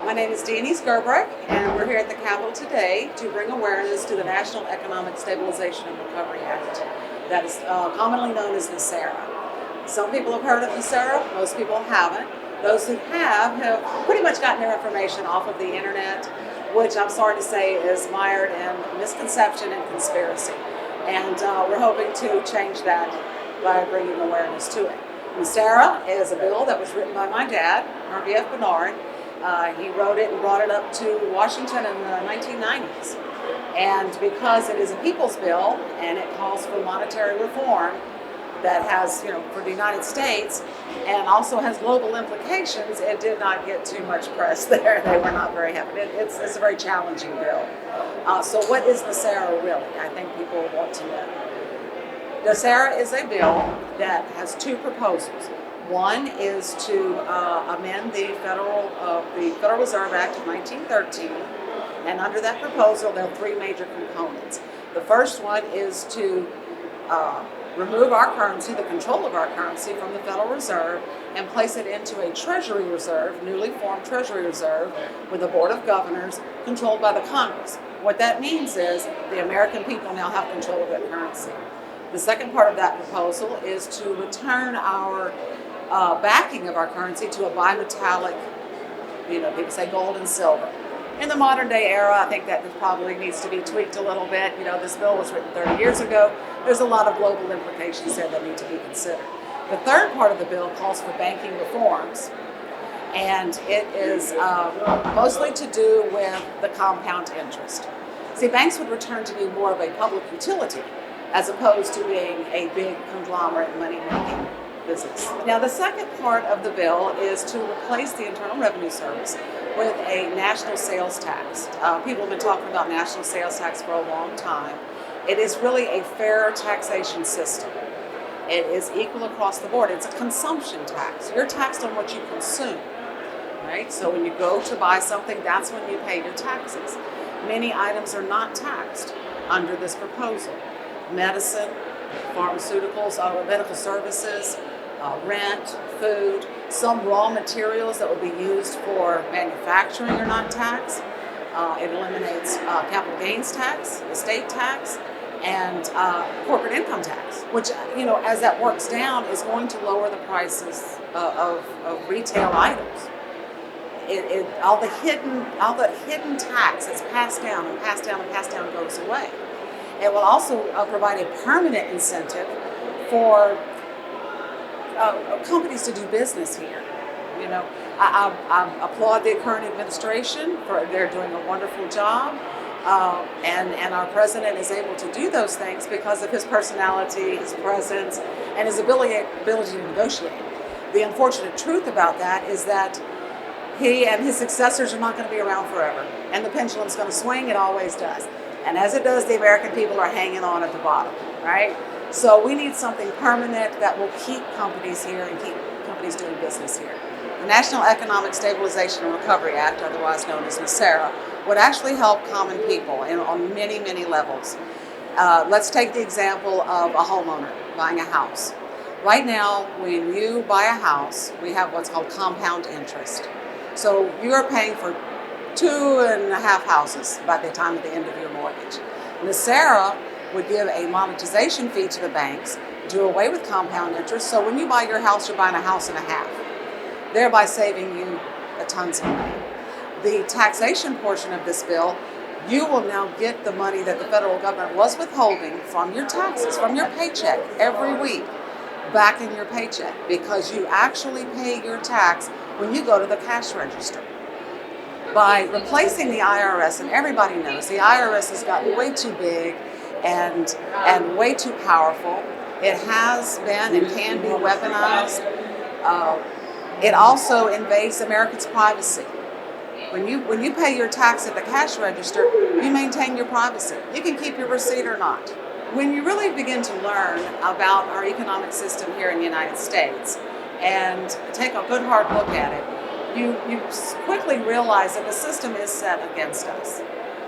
My name is Denise Gerbrick, and we're here at the Capitol today to bring awareness to the National Economic Stabilization and Recovery Act, that is commonly known as Nisera. Some people have heard of Nisera, most people haven't. Those who have pretty much gotten their information off of the internet, which I'm sorry to say is mired in misconception and conspiracy. And we're hoping to change that by bringing awareness to it. Nisera is a bill that was written by my dad, Harvey Barnard. He wrote it and brought it up to Washington in the 1990s. And because it is a people's bill and it calls for monetary reform that has, for the United States and also has global implications, it did not get too much press there. They were not very happy. It's a very challenging bill. So what is Nesara really? I think people want to know. Nesara is a bill that has two proposals. One is to amend the Federal Reserve Act of 1913, and under that proposal, there are three major components. The first one is to remove our currency, the control of our currency, from the Federal Reserve and place it into a Treasury Reserve, newly formed Treasury Reserve, with a Board of Governors controlled by the Congress. What that means is the American people now have control of that currency. The second part of that proposal is to return our backing of our currency to a bimetallic, people say gold and silver. In the modern day era, I think that probably needs to be tweaked a little bit. This bill was written 30 years ago. There's a lot of global implications there that need to be considered. The third part of the bill calls for banking reforms, and it is mostly to do with the compound interest. See, banks would return to be more of a public utility as opposed to being a big conglomerate money-making business. Now, the second part of the bill is to replace the Internal Revenue Service with a national sales tax. People have been talking about national sales tax for a long time. It is really a fair taxation system. It is equal across the board. It's a consumption tax. You're taxed on what you consume, right? So when you go to buy something, that's when you pay your taxes. Many items are not taxed under this proposal. Medicine, pharmaceuticals, medical services, rent, food, some raw materials that would be used for manufacturing are not taxed. It eliminates capital gains tax, estate tax, and corporate income tax, which, as that works down, is going to lower the prices of retail items. All the hidden tax that's passed down and passed down and passed down goes away. It will also provide a permanent incentive for companies to do business here. I applaud the current administration for they're doing a wonderful job, and our president is able to do those things because of his personality, his presence, and his ability to negotiate. The unfortunate truth about that is that he and his successors are not going to be around forever, and the pendulum's going to swing. It always does. And as it does, the American people are hanging on at the bottom, right? So we need something permanent that will keep companies here and keep companies doing business here. The National Economic Stabilization and Recovery Act, otherwise known as Nisera, would actually help common people on many, many levels. Let's take the example of a homeowner buying a house. Right now, when you buy a house, we have what's called compound interest. So you are paying for 2.5 houses by the time of the end of your mortgage. Nisera would give a monetization fee to the banks, do away with compound interest, so when you buy your house, you're buying a house and a half, thereby saving you tons of money. The taxation portion of this bill, you will now get the money that the federal government was withholding from your taxes, from your paycheck every week, back in your paycheck, because you actually pay your tax when you go to the cash register. By replacing the IRS, and everybody knows the IRS has gotten way too big and way too powerful. It has been and can be weaponized. It also invades Americans' privacy. When you pay your tax at the cash register, you maintain your privacy. You can keep your receipt or not. When you really begin to learn about our economic system here in the United States and take a good hard look at it, you quickly realize that the system is set against us.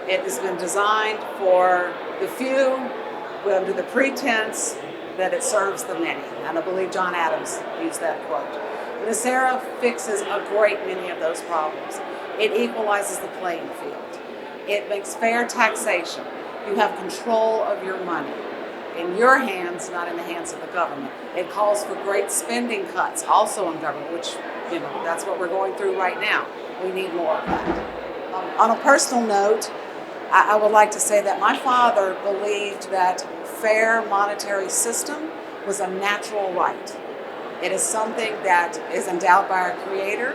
It has been designed for the few under the pretense that it serves the many. And I believe John Adams used that quote. Nisera fixes a great many of those problems. It equalizes the playing field. It makes fair taxation. You have control of your money in your hands, not in the hands of the government. It calls for great spending cuts, also in government, which, that's what we're going through right now. We need more of that. On a personal note, I would like to say that my father believed that fair monetary system was a natural right. It is something that is endowed by our Creator,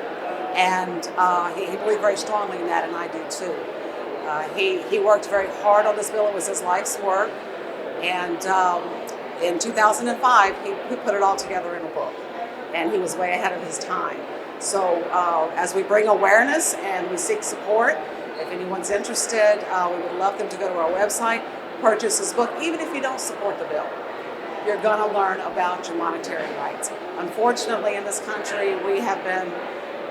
and he believed very strongly in that, and I do too. He worked very hard on this bill. It was his life's work, and in 2005, he put it all together in a book, and he was way ahead of his time. So as we bring awareness and we seek support, if anyone's interested, we would love them to go to our website, purchase his book, even if you don't support the bill. You're going to learn about your monetary rights. Unfortunately, in this country, we have been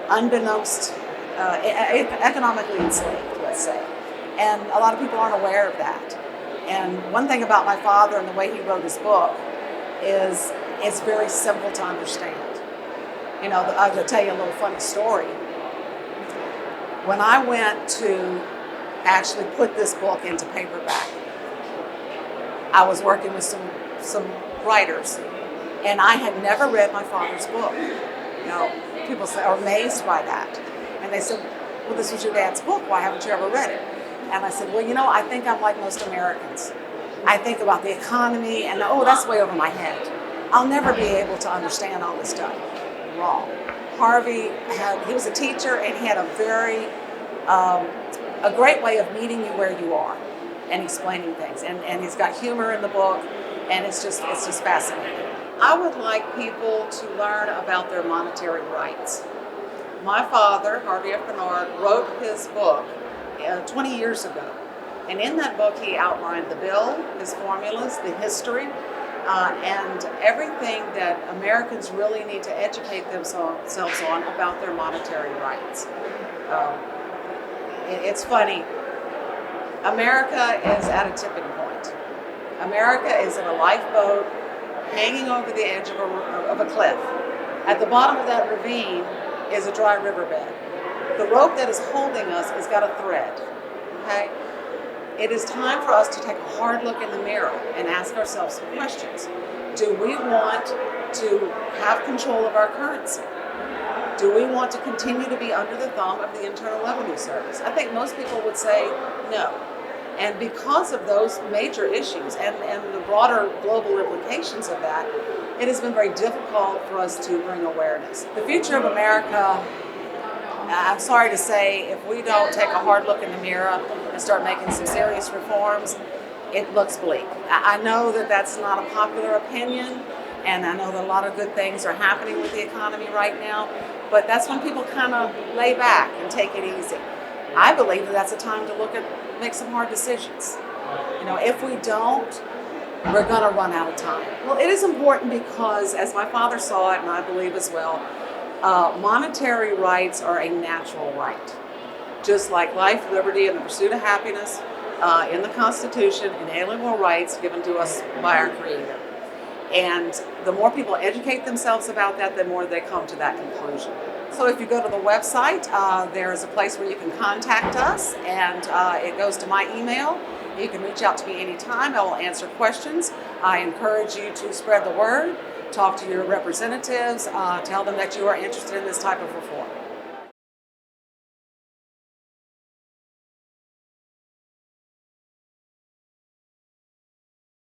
unbeknownst, economically enslaved, let's say. And a lot of people aren't aware of that. And one thing about my father and the way he wrote his book is it's very simple to understand. I'll tell you a little funny story. When I went to actually put this book into paperback, I was working with some writers, and I had never read my father's book. People are amazed by that. And they said, well, this was your dad's book. Why haven't you ever read it? And I said, well, I think I'm like most Americans. I think about the economy and, that's way over my head. I'll never be able to understand all this stuff. Wrong. Harvey he was a teacher, and he had a great way of meeting you where you are and explaining things. And he's got humor in the book, and it's just fascinating. I would like people to learn about their monetary rights. My father, Harvey Barnard, wrote his book 20 years ago. And in that book, he outlined the bill, his formulas, the history, and everything that Americans really need to educate themselves on about their monetary rights. It's funny. America is at a tipping point. America is in a lifeboat hanging over the edge of a cliff. At the bottom of that ravine is a dry riverbed. The rope that is holding us has got a thread. Okay? It is time for us to take a hard look in the mirror and ask ourselves some questions. Do we want to have control of our currency? Do we want to continue to be under the thumb of the Internal Revenue Service? I think most people would say no. And because of those major issues and the broader global implications of that, it has been very difficult for us to bring awareness. The future of America, I'm sorry to say, if we don't take a hard look in the mirror and start making some serious reforms, it looks bleak. I know that that's not a popular opinion, and I know that a lot of good things are happening with the economy right now, but that's when people kind of lay back and take it easy. I believe that that's a time to make some hard decisions. If we don't, we're going to run out of time. Well, it is important because, as my father saw it, and I believe as well, monetary rights are a natural right. Just like life, liberty, and the pursuit of happiness in the Constitution, inalienable rights given to us by our Creator. And the more people educate themselves about that, the more they come to that conclusion. So if you go to the website, there's a place where you can contact us, and it goes to my email. You can reach out to me anytime. I will answer questions. I encourage you to spread the word, talk to your representatives, tell them that you are interested in this type of reform.